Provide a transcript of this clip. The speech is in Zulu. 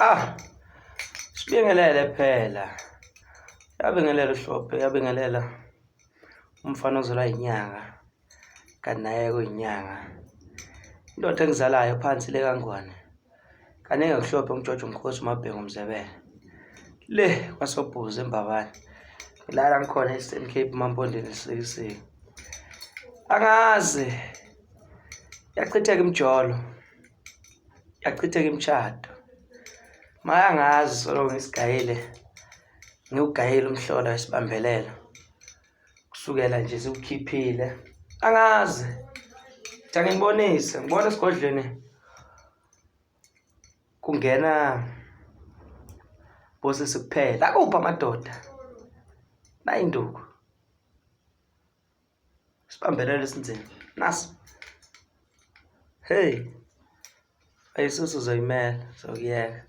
Ah, sibingelele phela. Yabingelela uhlophe, yabingelela umfana ozalwa inyanga. Kanti naye kuyinyanga. Indoda engizalayo phansi le kangwane. Kanenge kuhlophe umjojo umkhosi uMabhengu Mzebele. Le kwaSobhuza eMbabane. Ngilala ngikhona eStern Cape Mampondeni Sikisiki. Angazi yachitheka imjolo. Yachitheka imshado. Mayangazi solo ngisigayile. Ngiugayile umhlola wesibambelela. Kusukela nje siwukhiphile. Angazi. Ngithe ngibonise, ngibona esigodlweni kungena bosisi kuphela. Akuphi amadoda? Nayinduku. Sibambelele sinzima. Nasi. Hey. Ayisusu zoyimela, zokuyeka.